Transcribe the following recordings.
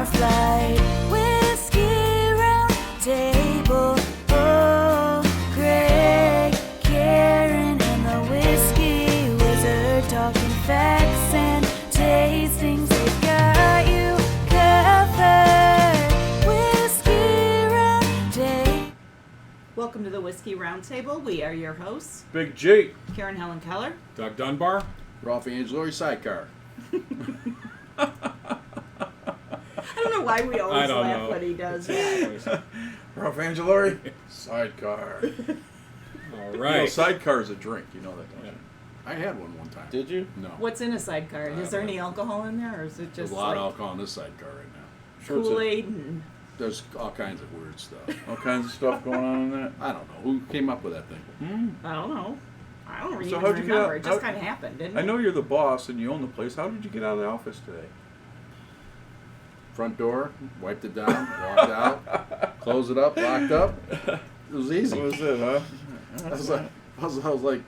Coors Light, Whiskey Roundtable. Oh, Greg, Karen, and the Whiskey Wizard talking facts and tastings. They've got you covered. Whiskey Roundtable. Welcome to the Whiskey Roundtable. We are your hosts, Big G. Karen Helen Keller. Doug Dunbar. Ralph Angelori sidecar. I don't know why we always don't laugh know. when he does that. Ralph Angelori. Sidecar. All You know, right. sidecar is a drink. You know that, don't Yeah. you? I had one time. Did you? No. What's in a sidecar? Is there any alcohol in there, or is it There's just a lot of like alcohol in this sidecar right now. Sure, it's a- Kool-Aid and There's all kinds of weird stuff. all kinds of stuff going on in that. I don't know. Who came up with that thing? I don't know. I don't even how'd you get out- remember. It just how- kind of happened, didn't I it? know you're the boss and you own the place. How did you get out of the office today? Front door, wiped it down, walked out, closed it up, locked up. It was easy. What was it, huh? I was like,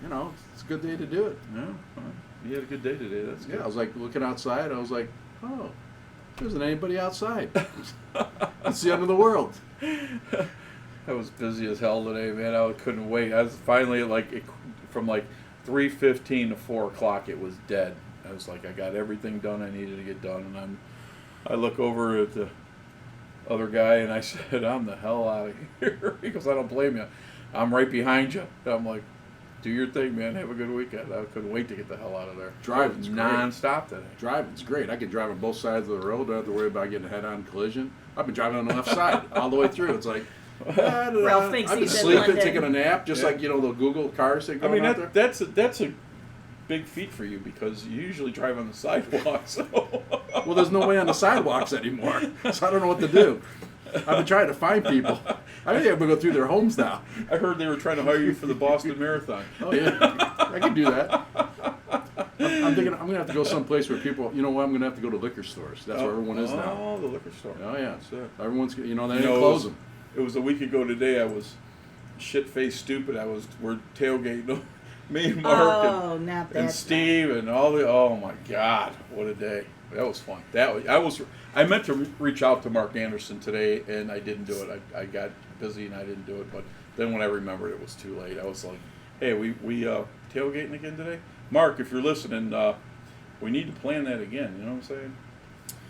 you know, it's a good day to do it. Yeah. Well, you had a good day today. That's good. Yeah, I was like looking outside. I was like, oh, there isn't anybody outside. It's the end of the world. I was busy as hell today, man. I couldn't wait. I was finally from 3:15 to 4 o'clock. It was dead. I was like, I got everything done I needed to get done, and I look over at the other guy and I said, I'm the hell out of here. He goes, I don't blame you. I'm right behind you. And I'm like, do your thing, man. Have a good weekend. I couldn't wait to get the hell out of there. Driving's great. non-stop today. Driving's great. I can drive on both sides of the road. Don't have to worry about getting a head-on collision. I've been driving on the left side all the way through. It's like, Ralph thinks I've been he's in sleeping, London. taking a nap, just Yeah. like, the Google cars that I go mean, out there. that's a big feat for you because you usually drive on the sidewalk. So. Well, there's no way on the sidewalks anymore, so I don't know what to do. I've been trying to find people. I think I'm going to go through their homes now. I heard they were trying to hire you for the Boston Marathon. Oh, yeah. I can do that. I'm thinking I'm going to have to go someplace where people, you know what, I'm going to have to go to liquor stores. That's where everyone is now. Oh, the liquor store. Oh, yeah. That's it. Everyone's, they You didn't know, close them. It was a week ago today. I was shit-faced stupid. We're tailgating. Me and Mark Oh, not that. and Steve and all the. Oh my God, what a day! That was fun. I meant to reach out to Mark Anderson today, and I didn't do it. I got busy and I didn't do it. But then when I remembered, it was too late. I was like, "Hey, we tailgating again today, Mark? If you're listening, we need to plan that again." You know what I'm saying?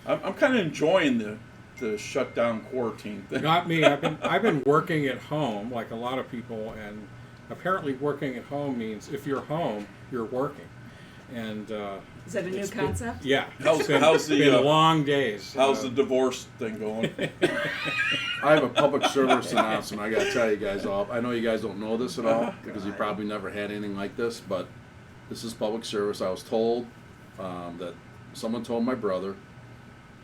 I'm kind of enjoying the shutdown quarantine thing. Not me. I've been working at home like a lot of people, and apparently working at home means if you're home, you're working. And Is that a new concept? yeah, How's it's the, been long days. How's the divorce thing going? I have a public service announcement. I got to tell you guys all. I know you guys don't know this at all because you probably never had anything like this, but this is public service. I was told that someone told my brother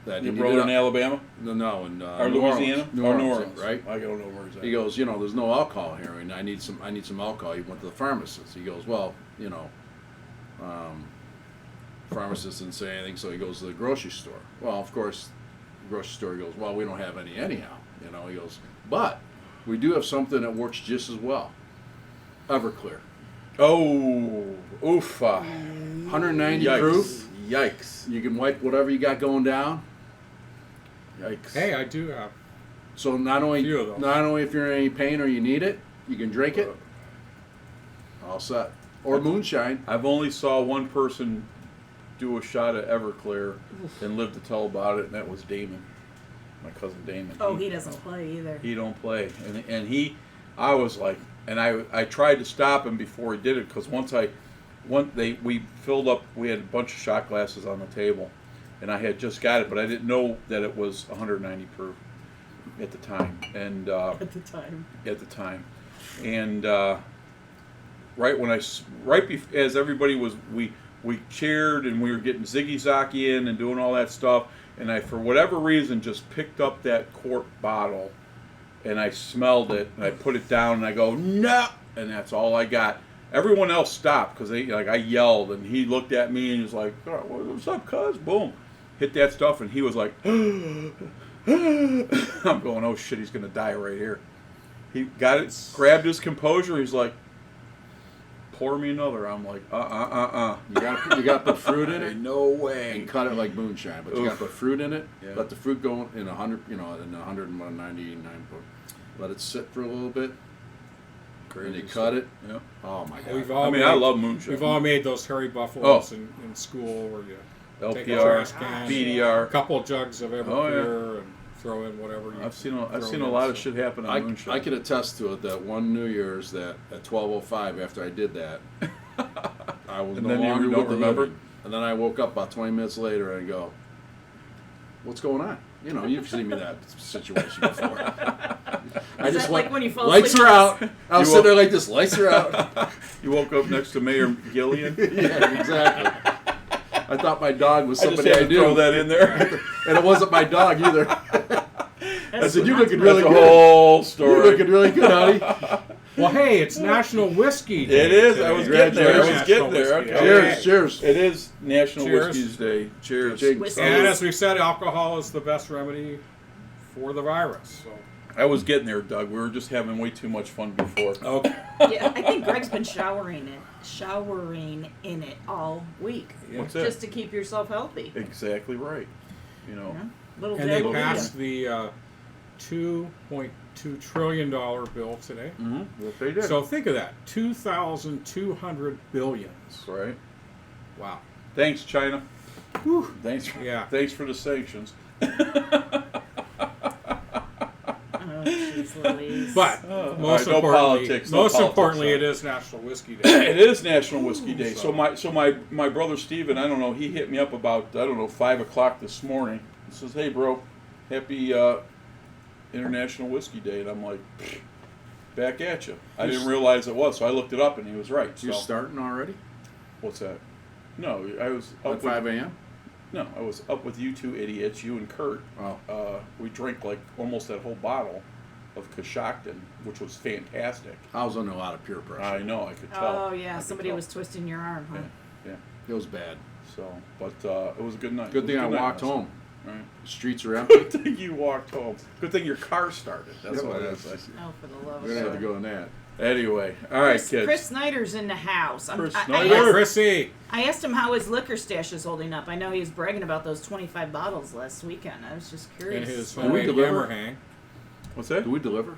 that Your he brother needed in Alabama? No, in Or New Louisiana? Orleans. New Or Orleans, right? I don't know where he's at. He goes, there's no alcohol here, and I need some alcohol. He went to the pharmacist. He goes, well, pharmacist didn't say anything, so he goes to the grocery store. Well, of course, the grocery store goes, well, we don't have any anyhow. He goes, but we do have something that works just as well. Everclear, Oh, oofa. 190 Yikes. proof. Yikes. You can wipe whatever you got going down. Yikes. Hey, I do have. So not only Few of those. if you're in any pain or you need it, you can drink it. All set. Or moonshine. I've only saw one person do a shot of Everclear and live to tell about it, and that was Damon, my cousin Damon. Oh, he doesn't play either. He don't play, and I was like, and I tried to stop him before he did it because we filled up, we had a bunch of shot glasses on the table, and I had just got it, but I didn't know that it was 190 proof at the time, and At the time. and as everybody was, we cheered and we were getting Ziggy Zaki in and doing all that stuff, and I, for whatever reason, just picked up that quart bottle, and I smelled it, and I put it down, and I go, no, and that's all I got. Everyone else stopped because I yelled, and he looked at me and he was like, oh, "What's up, cuz?" Boom, hit that stuff, and he was like, I'm going, "Oh shit, he's gonna die right here." He got it, grabbed his composure. He's like, pour me another. I'm like, You got to put fruit in it No way. and cut it like moonshine. But you got to put fruit in it. Yeah. Let the fruit go in 100, in 199. Let it sit for a little bit. And you cut it. Yeah. Oh my god. We've all I mean, I love moonshine. We've all made those hairy buffaloes in school where you take a LPR, trash can, a BDR. couple jugs of Everclear, and throw in whatever you. I've seen a throw in, lot of so. shit happen on moonshine. I could attest to it that one New Year's that at 12:05 after I did that, I was And no then you longer don't with the remember? living. And then I woke up about 20 minutes later and I go, "What's going on?" You know, you've seen me in that situation before. I just like went, when you fall lights asleep? are out. I was You sitting there like this, lights are out. You woke up next to Mayor Gillian. Yeah, exactly. I thought my dog was I just somebody had I to knew. throw that in there. And it wasn't my dog either. I said, "You're looking really That's the good. whole You're story. looking really good, honey." Well, hey, it's National Whiskey Day. It is. I today. was getting there. I was National getting there. Whiskey Okay. Day. Cheers, cheers. It is National Cheers. Whiskey's Day. Cheers. Cheers. Whiskey. And as we've said, alcohol is the best remedy for the virus. So. I was getting there, Doug. We were just having way too much fun before. Okay. Yeah, I think Greg's been showering in it all week. What's that? Just to keep yourself healthy. Exactly right. You know. Yeah. Little And they dabble passed in. the $2.2 trillion bill today. Mm-hmm. Yes, they did. So think of that, 2,200 billion. That's right. Wow. Thanks, China. Whew. Thanks. Yeah. Thanks for the sanctions. Oh, jeez Louise. But Oh, most all right, no importantly, politics, no most politics, importantly, sorry. it is National Whiskey Day. It is National Whiskey Day. So- So my brother Steven, I don't know, he hit me up about 5:00 this morning. He says, "Hey, bro, happy International Whiskey Day," and I'm like, "Back at you." I didn't realize it was, so I looked it up, and he was right. You're So starting already? what's that? No, I was At up 5 with, a.m.? no, I was up with you two idiots, you and Kurt. Oh. We drank like almost that whole bottle of Coshocton, which was fantastic. I was under a lot of peer pressure. I know, I could tell. Oh yeah, I could somebody tell. was twisting your arm, huh? Yeah. It was bad. So, but it was a good night. Good It thing was I a good night walked last home. night. All right. The streets are empty. Good thing you walked home. Good thing your car started. That's Yeah, what well, I say. Oh, for the love We're of going to have God. to go in that. Anyway, all right, kids. Chris Snyder's in the house. Chris I Snyder. asked- Chrissy. I asked him how his liquor stash is holding up. I know he was bragging about those 25 bottles last weekend. I was just And curious. his Do we homemade deliver? hammer hang. What's that? Do we deliver?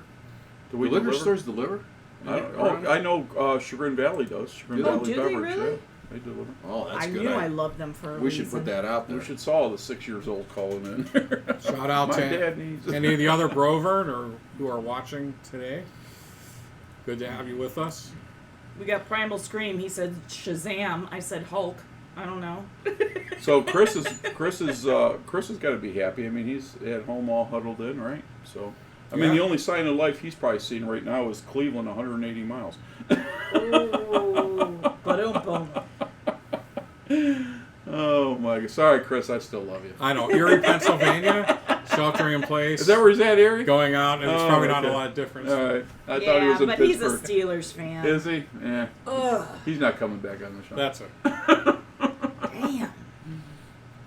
Do we Do liquor deliver? stores deliver? I know Chagrin Valley does. Chagrin Do they? Valley Oh, do they Beverage. really? Yeah, they deliver. Oh, that's I good. knew I loved them for a We should reason. put that out there. We should saw all the 6 years old calling in. Shout out My to dad needs it. any of the other Brovern or who are watching today. Good to have you with us. We got Primal Scream. He said Shazam. I said Hulk. I don't know. So Chris has got to be happy. I mean, he's at home all huddled in, right? So, I mean, Yeah. the only sign of life he's probably seeing right now is Cleveland, 180 miles. Oh, boom. Oh my God! Sorry, Chris. I still love you. I know, Erie, Pennsylvania, sheltering in place. Is that where he's at, Eric? going out, and it's Oh, probably not a okay. lot of difference. All right. I Yeah, thought he was in but Pittsburgh. he's a Steelers fan. Is he? Yeah. Ugh, He's not coming back on the show. That's it. damn.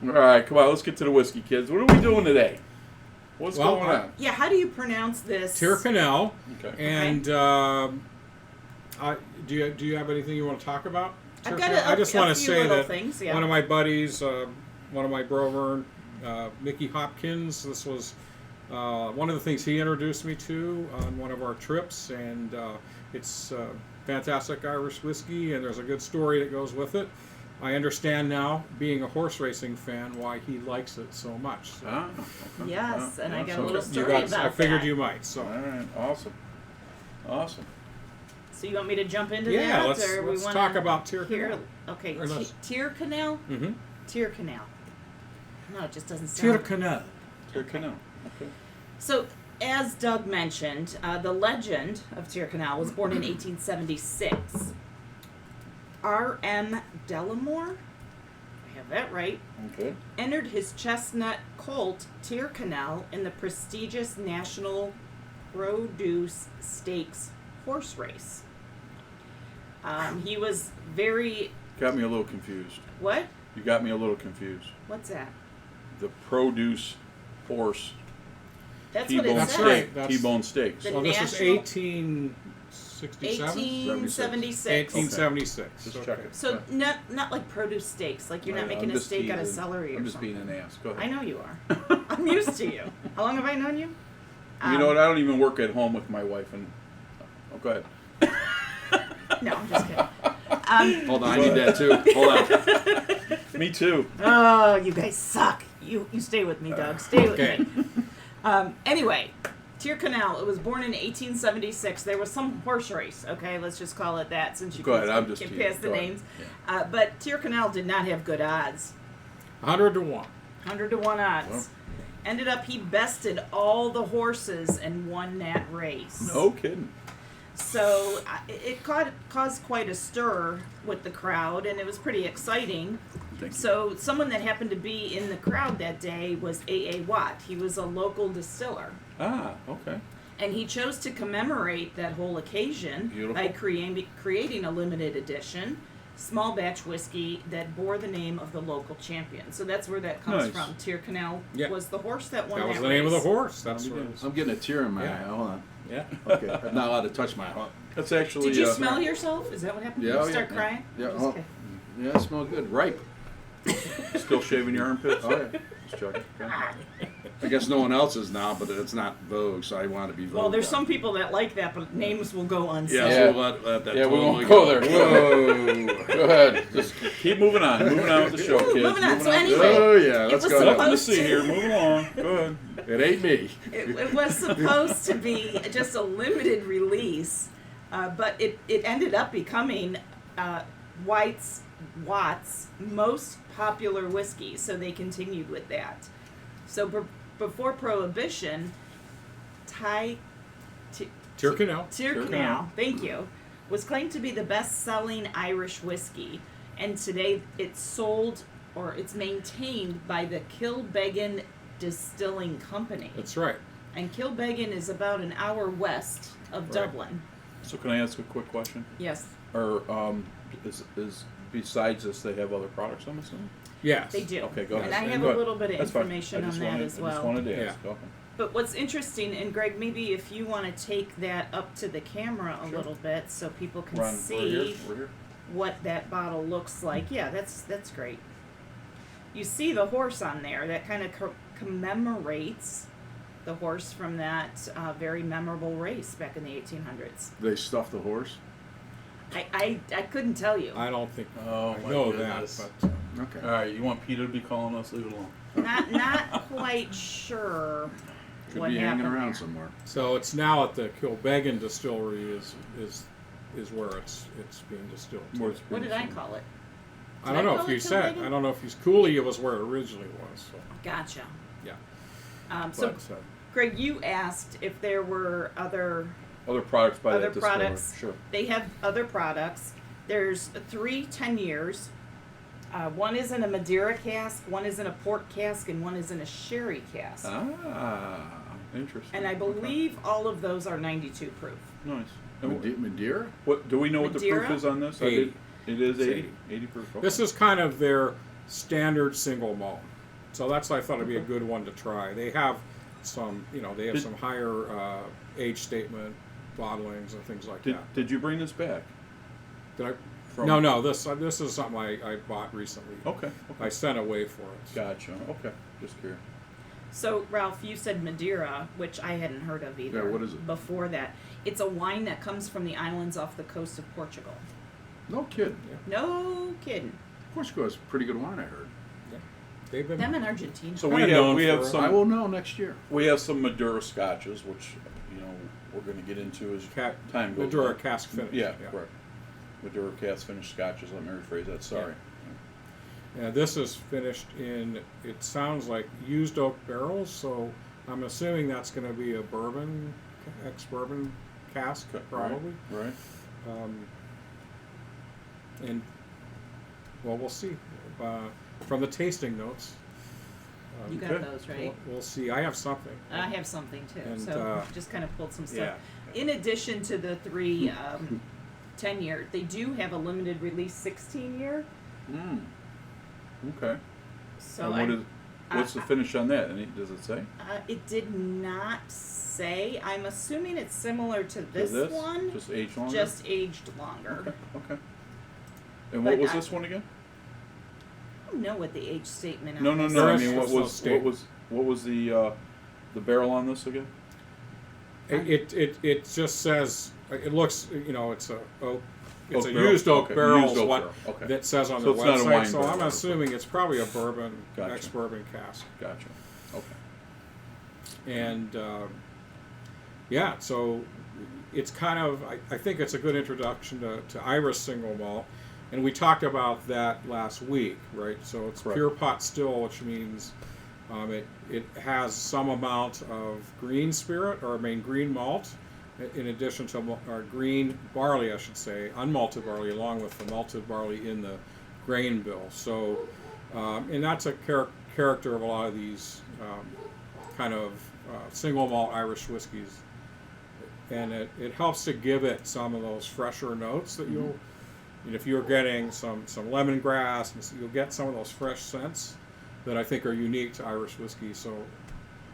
All right, come on. Let's get to the whiskey, kids. What are we doing today? What's Well, going on? Yeah, how do you pronounce this? Tyrconnell. Okay. And do you have anything you want to talk about? I've got I just want to few say little that things, yeah. one of my buddies, one of my Brovern, Mickey Hopkins, this was one of the things he introduced me to on one of our trips, and it's fantastic Irish whiskey, and there's a good story that goes with it. I understand now, being a horse racing fan, why he likes it so much. So Ah, okay. Yes, and I got a so- little you story guys, about I figured that. you might. So All right. Awesome. Awesome. So you want me to jump into yeah, that? let's or we wanna talk about hear? Tyrconnell. Okay, Or let's- Tyrconnell? Mm-hmm. Tyrconnell. No, it just doesn't sound... Tyrconnell. Tyrconnell. Okay. So, as Doug mentioned, the legend of Tyrconnell was born in 1876. R.M. Delamore, I have that right, Okay. entered his chestnut colt, Tyrconnell, in the prestigious National Produce Stakes horse race. He was very... Got me a little confused. What? You got me a little confused. What's that? The produce horse That's what it T-bone says. That's right. steak. That's- T-bone steaks. The Well, this is national- 67? 1876. 1876. Just okay. checking. So not like produce steaks. Like you're not making a steak out of celery or I'm just something. being an ass. Go ahead. I know you are. I'm used to you. How long have I known you? You know what? I don't even work at home with my wife, and go ahead. No, I'm just kidding. Hold on, I need that too. Hold on. Me too. Oh, you guys suck. You stay with me, Doug. Stay with Okay. me. Anyway, Tyrconnell. It was born in 1876. There was some horse race. Okay, let's just call it that, since you Go ahead, can I'm just get teasing. past the Go ahead. names. But Tyrconnell did not have good odds. 100 to 1. 100 to 1 odds. Well. Ended up he bested all the horses and won that race. No kidding. So it caused quite a stir with the crowd, and it was pretty exciting. Thank you. So someone that happened to be in the crowd that day was A.A. Watt. He was a local distiller. Ah, okay. And he chose to commemorate that whole occasion by creating a limited edition small batch whiskey that bore the name of the local champion. So that's where that comes Nice. from. Tyrconnell Yeah. was the horse that won That that was the name of the race. horse. That's what it is. I'm getting a tear in my Yeah. eye. Hold on. Yeah. Okay, I'm not allowed to touch my heart. That's actually. Did you smell yourself? Is that what happened? Yeah, Did oh, you start yeah, crying? yeah. Just Oh. kidding. Yeah, it smells good. Ripe. Still shaving your armpits? Oh, yeah. Just joking. Okay. I guess no one else is now, but it's not Vogue, so I want to be Vogue. Well, there's now. some people that like that, but names will go unsaid. Yeah, Yeah. so let that Yeah, we totally won't go there. Whoa. Go ahead. Just keep moving on. Moving on with the show, Ooh, kids. moving on. So with anyway, the show. Oh, yeah, let's was go. supposed Nothing to see here. Moving along. Go ahead. It ain't me. It was supposed to be just a limited release, but it ended up becoming Watt's most popular whiskey, so they continued with that. So before Prohibition, Tyrconnell. Tyrconnell, thank you, was claimed to be the best-selling Irish whiskey, and today it's sold or it's maintained by the Kilbeggan Distilling Company. That's right. And Kilbeggan is about an hour west of Right. Dublin. So can I ask a quick question? Yes, Or is besides this, they have other products? I'm assuming. Yes. they do. Okay, go ahead. And I have Go a ahead. little bit of That's fine. information I just on that wanted- as I well. just wanted to Yeah. ask. Okay. But what's interesting, and Greg, maybe if you want to take that up to the camera a Sure. little bit so people can We're see here. We're here. what that bottle looks like. Yeah, that's great. You see the horse on there. That kind of commemorates the horse from that very memorable race back in the 1800s. They stuffed the horse. I couldn't tell you. I don't think Oh, I my know goodness. that, but Okay. All right. You want Peter to be calling us? Leave it alone. Not quite sure Could what be hanging happened around there. somewhere. so it's now at the Kilbeggan distillery is where it's being distilled. to. Where it's What did been- I call it? I don't know if you said. I don't know if he's Cooley. It was where it originally was. So Gotcha. yeah. So, But Greg, you asked if there were other products by other that distiller. products. Sure. They have other products. There's 3 10-years. One is in a Madeira cask, one is in a port cask, and one is in a sherry cask. Ah, interesting. And I Okay. believe all of those are 92 proof. Nice. And Madeira? what do we know? What the Madeira? proof is on this? I 80. did- It is It's 80. 80 proof. Okay. this is kind of their standard single malt. So that's I thought it'd be a good one to try. They have some, they have Did- some higher age statement bottlings and things like that. Did you bring this back? Did I? From- No. This is something I bought recently. Okay. I sent away for it. Gotcha. Okay. Just curious. So, Ralph, you said Madeira, which I hadn't heard of either. Yeah, what is it? Before that. It's a wine that comes from the islands off the coast of Portugal. No kidding. No kidding. Portugal has pretty good wine, I heard. They've been Them in Argentina. So Kinda we known have for- some. I will know next year. We have some Madeira scotches, which we're going to get into as time goes Madeira by. cask finish. Yeah, correct. Madeira cask finished scotches. Let me rephrase that. Sorry. Yeah, this is finished in, it sounds like used oak barrels, so I'm assuming that's going to be a bourbon, ex-bourbon cask, probably. Right. And, well, we'll see. From the tasting notes. You got Okay. those, right? We'll see. I have something. I have something too. And, So just kind of pulled some stuff. Yeah. In addition to the 3 10-year, they do have a limited release 16-year. Mm. Okay. So And what's the I- finish on that? Does it say? it did not say. I'm assuming it's similar to this one, Just aged longer? just aged longer. Okay. And what But was I- this one again? I don't know what the age statement No, on no, this no. I is. mean, what State. was the barrel on this again? It just says, it looks, it's a oak. It's Oak a barrel. used oak Okay, barrel used is oak what barrel. Okay. that says on So their it's not a wine website. So I'm barrel. assuming it's probably a bourbon, Gotcha. ex-bourbon cask. Gotcha. Okay. And yeah, so it's kind of, I think it's a good introduction to Irish single malt. And we talked about that last week, right? So it's Correct. pure pot still, which means it has some amount of green spirit, or green malt, in addition to green barley, I should say, unmalted barley, along with the malted barley in the grain bill. So, and that's a character of a lot of these kind of single malt Irish whiskeys. And it helps to give it some of those fresher notes that you'll, if you're getting some lemongrass, you'll get some of those fresh scents that I think are unique to Irish whiskey. So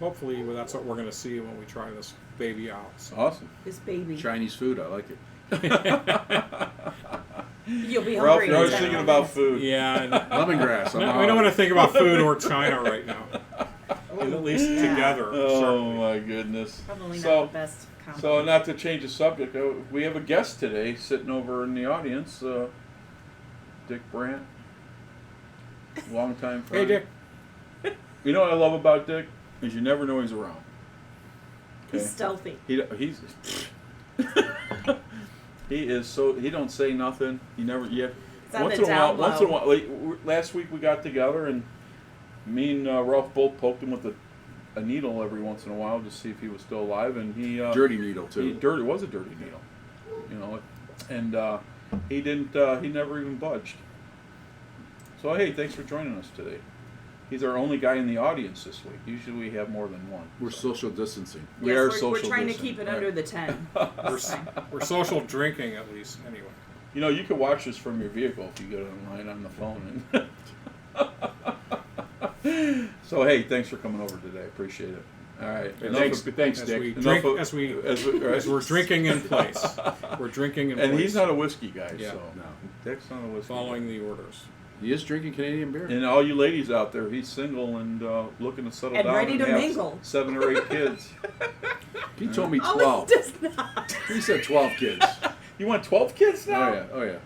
hopefully that's what we're going to see when we try this baby out. So. Awesome. This baby. Chinese food, I like it. You'll be Ralph, hungry. you're in always 10 thinking minutes. about food. Yeah, and Lemongrass. I'm we don't want out. to think about food or China right now. At least Yeah. together. Oh certainly. my goodness. Probably not So, the best compliment. so not to change the subject, we have a guest today sitting over in the audience, Dick Brandt, longtime Hey, friend. Dick. You know what I love about Dick is you never know he's around. He's stealthy. He's he is so he don't say nothing. He never yet. It's on Once the in a while, down once in a low. while. Last week we got together and me and Ralph both poked him with a needle every once in a while to see if he was still alive, and he Dirty needle, too. It was a dirty needle, and he didn't. He never even budged. So hey, thanks for joining us today. He's our only guy in the audience this week. Usually we have more than one. We're social distancing. We Yes, are we're social trying to distancing, keep it right. under the 10. We're social drinking, at least, anyway. You can watch this from your vehicle if you get online on the phone. So hey, thanks for coming over today. Appreciate it. All right. Thanks, As Dick. we Enough drink, of- as right. we're drinking in place. We're drinking in place. And he's not a whiskey guy, Yeah. so No. Dick's not a whiskey following guy. the orders. He is drinking Canadian beer. And all you ladies out there, he's single and looking to settle And down ready and to have mingle. 7 or 8 kids. He told me Oh, 12. it does not. He said 12 kids. You want 12 kids Oh, now? yeah. Oh, yeah.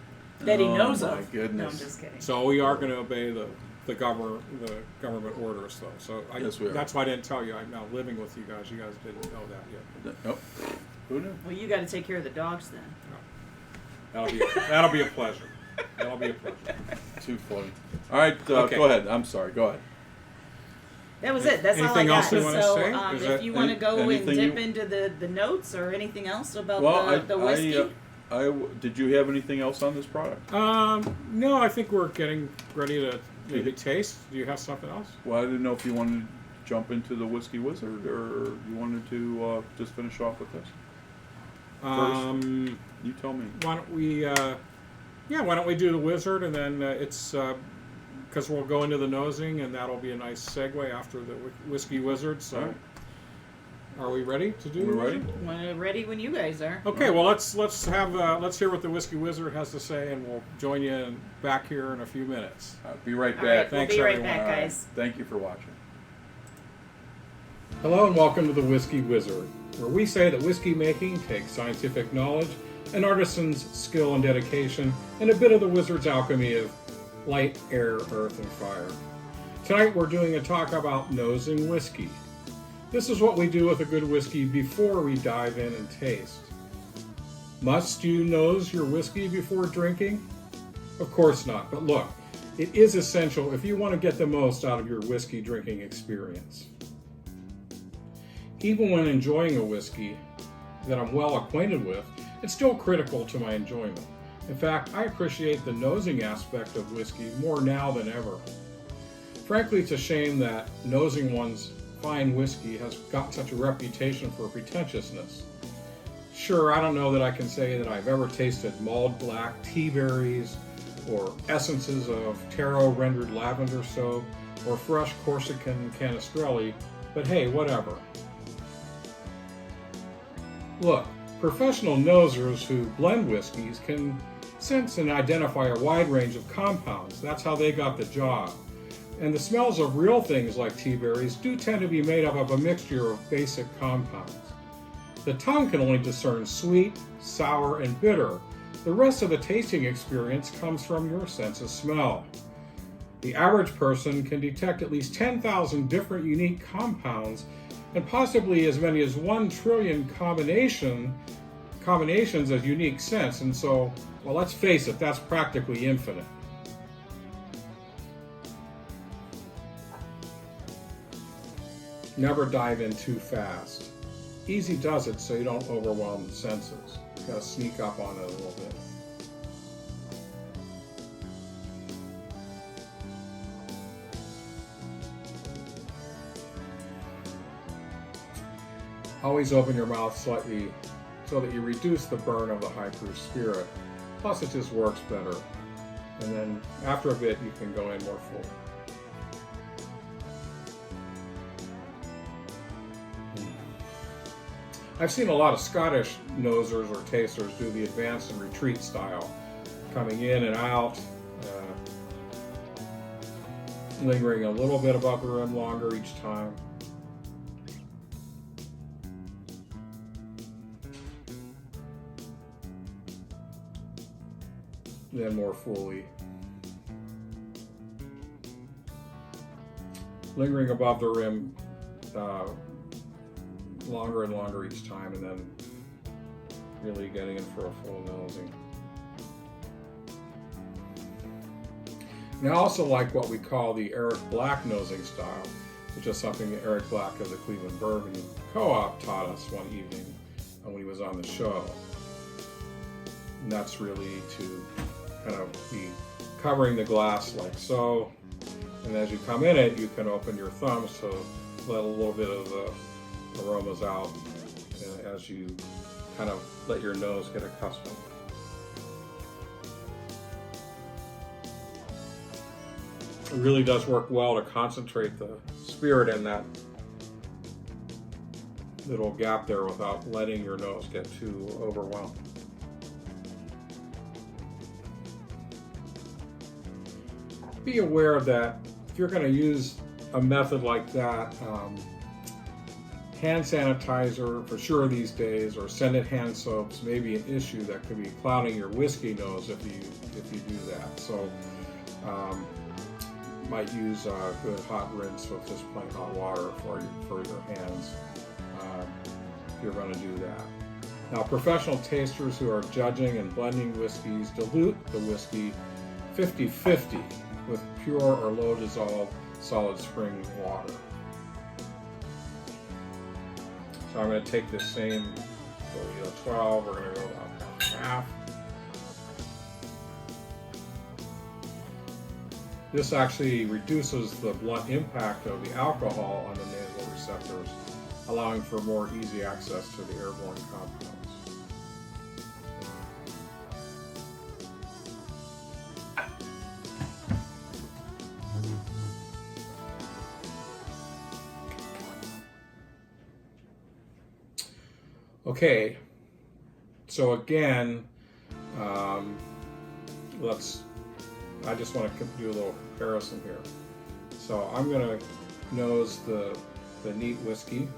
That he knows my of. No, I'm goodness. just kidding. So we are going to obey the government orders, though. So Yes, we are. that's why I didn't tell you. I'm now living with you guys. You guys didn't know that yet. Nope. Who knew? Well, you got to take care of the dogs then. That'll be a pleasure. That'll be a pleasure. Too funny. All right, Okay. go ahead. I'm sorry. Go ahead. That was it. That's all I Anything got. else you wanna so, say? if Is that you want to go and anything dip you- into the notes or anything else about Well, the whiskey. did you have anything else on this product? No, I think we're getting ready to maybe taste. Do you have something else? Well, I didn't know if you wanted to jump into the Whiskey Wizard or you wanted to just finish off with this. You tell me. Why don't we? Why don't we do the wizard, and then it's because we'll go into the nosing, and that'll be a nice segue after the whiskey wizard. So, All right. are we ready to do? We're the ready? wizard? Ready when you guys are. Okay. Well, let's hear what the whiskey wizard has to say, and we'll join you back here in a few minutes. Be right All back. right, we'll Thanks, be right everyone. back, All right. guys. Thank you for watching. Hello and welcome to the Whiskey Wizard, where we say that whiskey making takes scientific knowledge, an artisan's skill and dedication, and a bit of the wizard's alchemy of light, air, earth, and fire. Tonight we're doing a talk about nosing whiskey. This is what we do with a good whiskey before we dive in and taste. Must you nose your whiskey before drinking? Of course not, but look, it is essential if you want to get the most out of your whiskey drinking experience. Even when enjoying a whiskey that I'm well acquainted with, it's still critical to my enjoyment. In fact, I appreciate the nosing aspect of whiskey more now than ever. Frankly, it's a shame that nosing one's fine whiskey has got such a reputation for pretentiousness. Sure, I don't know that I can say that I've ever tasted mulled black tea berries, or essences of taro rendered lavender soap, or fresh Corsican canestrelli, but hey, whatever. Look, professional nosers who blend whiskeys can sense and identify a wide range of compounds. That's how they got the job. And the smells of real things like tea berries do tend to be made up of a mixture of basic compounds. The tongue can only discern sweet, sour, and bitter. The rest of the tasting experience comes from your sense of smell. The average person can detect at least 10,000 different unique compounds and possibly as many as 1 trillion combinations as unique scents. And so, well, let's face it, that's practically infinite. Never dive in too fast. Easy does it so you don't overwhelm the senses. You gotta sneak up on it a little bit. Always open your mouth slightly so that you reduce the burn of the high proof spirit. Plus it just works better. And then after a bit you can go in more full. I've seen a lot of Scottish nosers or tasters do the advance and retreat style, coming in and out, lingering a little bit above the rim longer each time. Then more fully. Lingering above the rim longer and longer each time, and then really getting in for a full nosing. And I also like what we call the Eric Black nosing style, which is something that Eric Black of the Cleveland Bourbon Co-op taught us one evening when he was on the show. And that's really to kind of be covering the glass like so, and as you come in it, you can open your thumbs to let a little bit of the aromas out as you kind of let your nose get accustomed. It really does work well to concentrate the spirit in that little gap there without letting your nose get too overwhelmed. Be aware that if you're going to use a method like that, hand sanitizer for sure these days, or scented hand soaps may be an issue that could be clouding your whiskey nose if you do that. So might use a good hot rinse with just plain hot water for your hands if you're going to do that. Now, professional tasters who are judging and blending whiskeys dilute the whiskey 50-50 with pure or low dissolved solid spring water. So I'm going to take this same 12, we're going to go about half. This actually reduces the blunt impact of the alcohol on the nasal receptors, allowing for more easy access to the airborne compounds. Okay, so again, I just want to do a little comparison here. So I'm going to nose the neat whiskey.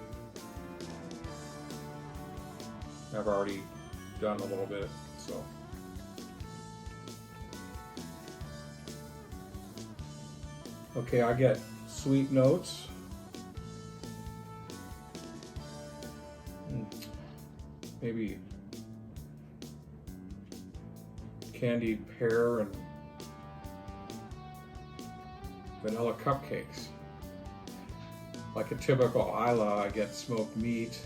I've already done a little bit, so. Okay, I get sweet notes. Maybe candied pear and vanilla cupcakes. Like a typical Isla, I get smoked meat,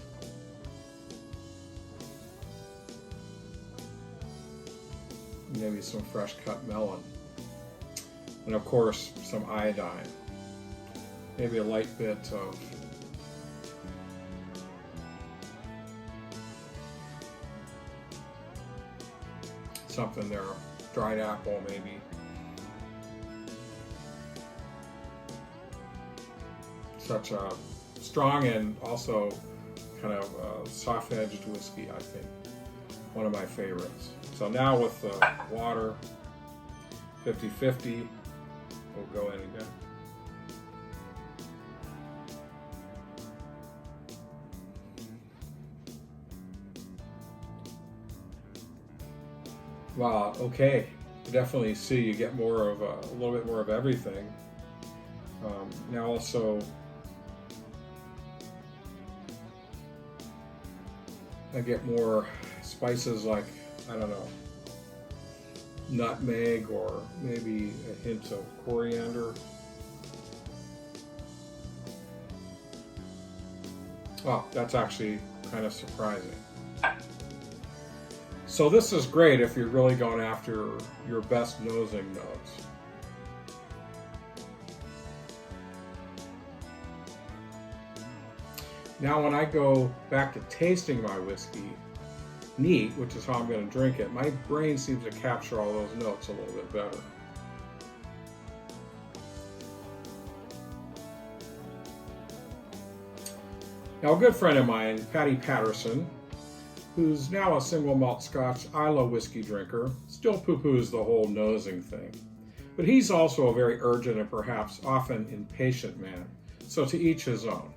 maybe some fresh cut melon, and of course some iodine. Maybe a light bit of something there, dried apple maybe. Such a strong and also kind of soft-edged whiskey, I think. One of my favorites. So now with the water, 50-50, we'll go in again. Wow, okay. Definitely see you get more of a little bit more of everything. Now also, I get more spices like, I don't know, nutmeg or maybe a hint of coriander. Oh, that's actually kind of surprising. So this is great if you're really going after your best nosing notes. Now when I go back to tasting my whiskey neat, which is how I'm going to drink it, my brain seems to capture all those notes a little bit better. Now a good friend of mine, Patty Patterson, who's now a single malt Scotch Islay whiskey drinker, still poo-poos the whole nosing thing. But he's also a very urgent and perhaps often impatient man, so to each his own.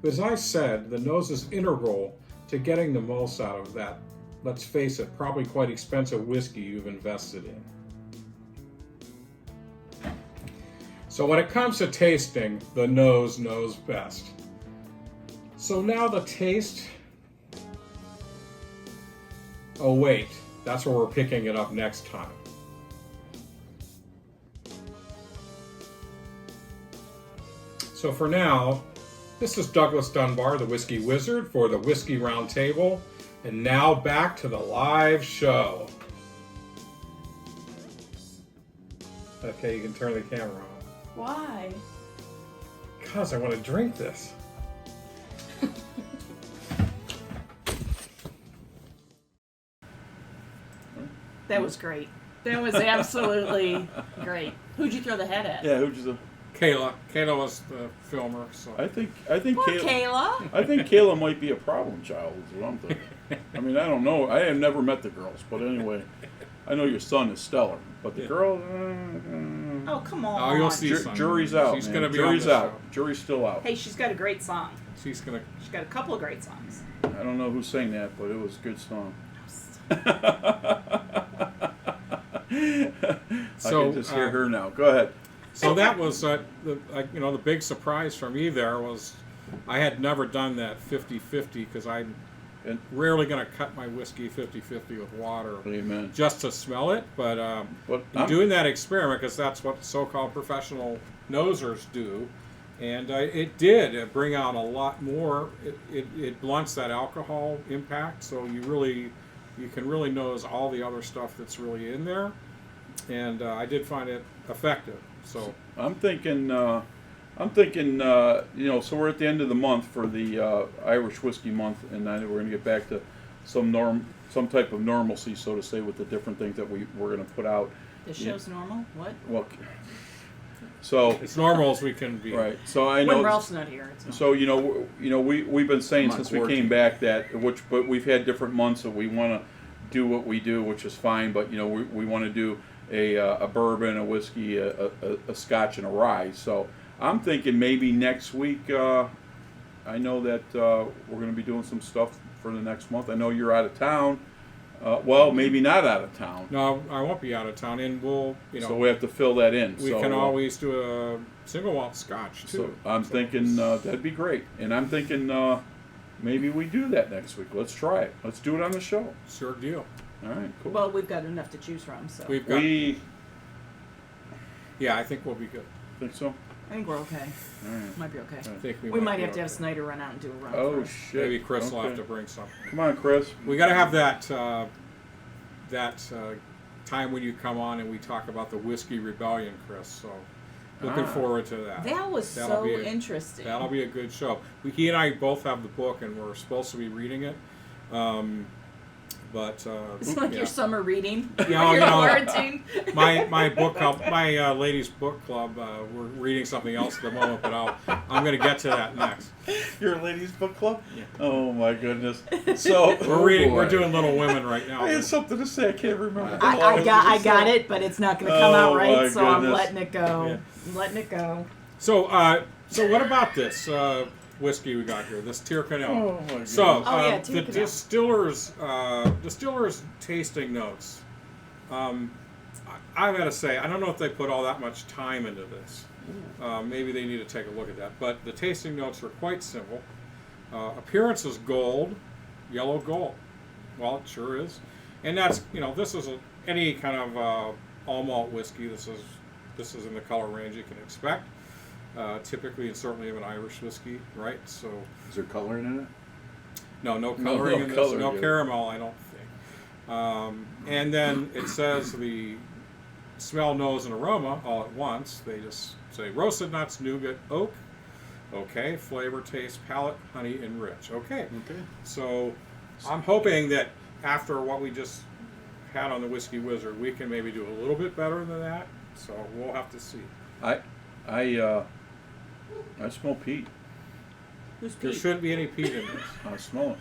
But as I said, the nose is integral to getting the most out of that, let's face it, probably quite expensive whiskey you've invested in. So when it comes to tasting, the nose knows best. So now the taste. Oh wait, that's where we're picking it up next time. So for now, this is Douglas Dunbar, the Whiskey Wizard, for the Whiskey Roundtable, and now back to the live show. Okay, you can turn the camera on. Why? Because I want to drink this. That was great. That was absolutely great. Who'd you throw the head at? Yeah, who just? Kayla. Kayla was the filmer, so. I think Poor Kayla. Kayla. I think Kayla might be a problem child. Is what I'm thinking. I mean, I don't know. I have never met the girls, but anyway, I know your son is stellar, but the girl. Oh, come on. Oh, you'll see. Jury's out. She's man. gonna be Jury's on the out. show. Jury's still out. Hey, she's got a great song. She's gonna. She's got a couple of great songs. I don't know who sang that, but it was a good song. So, I can just hear her now. Go ahead. So that was the big surprise for me there was I had never done that 50-50 because I'm rarely going to cut my whiskey 50-50 with water Amen. just to smell it. But I'm doing that experiment, because that's what so-called professional nosers do, and it did bring out a lot more. It blunts that alcohol impact, so you can really nose all the other stuff that's really in there, and I did find it effective. So I'm thinking, so we're at the end of the month for the Irish Whiskey Month, and we're going to get back to some type of normalcy, so to say, with the different things that we're going to put out. The show's normal? What? Well, so it's normal as we can be. right. So I know. When Ralph's not here, it's So we've been saying I'm on since we quarantine. came back but we've had different months, so we want to do what we do, which is fine. But we want to do a bourbon, a whiskey, a Scotch, and a rye. So I'm thinking maybe next week. I know that we're going to be doing some stuff for the next month. I know you're out of town. Well, maybe not out of town. No, I won't be out of town, and we'll So we have to fill that in. we can always do a single malt Scotch too. So I'm thinking that'd be great, and I'm thinking maybe we do that next week. Let's try it. Let's do it on the show. Sure deal. All right, cool. Well, we've got enough to choose from, so We've got. We Yeah, I think we'll be good. think so. I think we're okay. All right. Might be okay. I think We might be have to have okay. Snyder run out and do a run. Oh for us. shit. Maybe Chris will Okay. have to bring something. Come on, Chris. We got to have that time when you come on and we talk about the Whiskey Rebellion, Chris. So looking forward to that. That was That'll so be interesting. That'll be a good show. He and I both have the book, and we're supposed to be reading it. But It's like your summer reading. Yeah, Your you know, quarantine. my book club, my ladies book club, we're reading something else at the moment, but I'm going to get to that next. Your ladies' book club? Yeah. Oh my goodness. So We're reading. boy. We're doing Little Women right now. I had something to say. I can't remember. I got it, but it's not going to come out Oh, right, my so I'm goodness. letting it go. Yeah. I'm letting it go. So what about this whiskey we got here? This Tyrconnell. Oh my goodness. So Oh, yeah, the Tyrconnell. distillers tasting notes. I gotta say, I don't know if they put all that much time into this. Maybe they need to take a look at that. But the tasting notes are quite simple. Appearance is gold, yellow gold. Well, it sure is, and that's this is any kind of all malt whiskey. This is in the color range you can expect. Typically, and certainly of an Irish whiskey, right? So Is there coloring in it? no coloring in this, coloring, no yeah. caramel, I don't think. And then it says the smell, nose, and aroma all at once. They just say roasted nuts, nougat, oak. Okay, flavor, taste, palate, honey, and rich. Okay. Okay. So I'm hoping that after what we just had on the Whiskey Wizard, we can maybe do a little bit better than that. So we'll have to see. I smell peat. Who's There Pete? shouldn't be any peat in this. I smell it.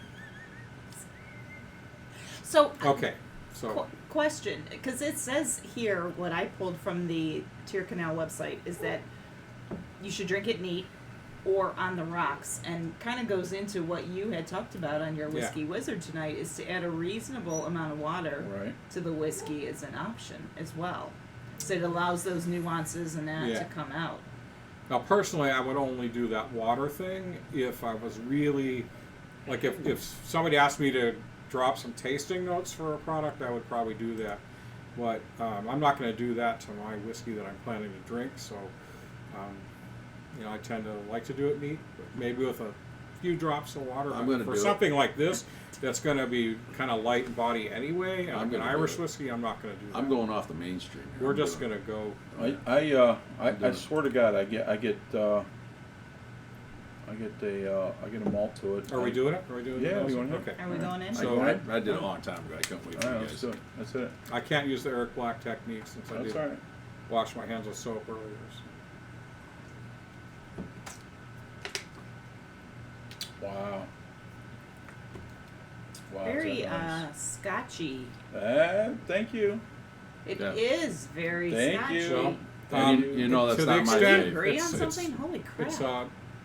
So, Okay. So question, because it says here, what I pulled from the Tyrconnell website is that you should drink it neat or on the rocks, and kind of goes into what you had talked about on your Whiskey Wizard tonight, is to add a reasonable amount of water Right. to the whiskey as an option as well. So it allows those nuances and that Yeah. to come out. now, personally, I would only do that water thing if I was really, like, if somebody asked me to drop some tasting notes for a product, I would probably do that. But I'm not going to do that to my whiskey that I'm planning to drink. So, I tend to like to do it neat, but maybe with a few drops of water. I'm gonna for do it. something like this, that's going to be kind of light in body anyway. I'm Like an gonna do Irish it. whiskey, I'm not going to do that. I'm going off the mainstream here. We're I'm just doing going to go. I swear to God, I get a malt to it. Are we doing it? Are we doing it? Yeah, we also? want to. Okay. Are we going in? So- I did it a long time ago. I couldn't wait for All right, you let's guys. do it. That's it. I can't use the Eric Black technique since I That's did all right. wash my hands with soap earlier. Wow. Wow. Very is that nice? scotchy. Thank you. It Yeah. is very Thank scotchy. you. So, And you know to that's the not my extent- fave. Agree on It's- something? Holy crap. It's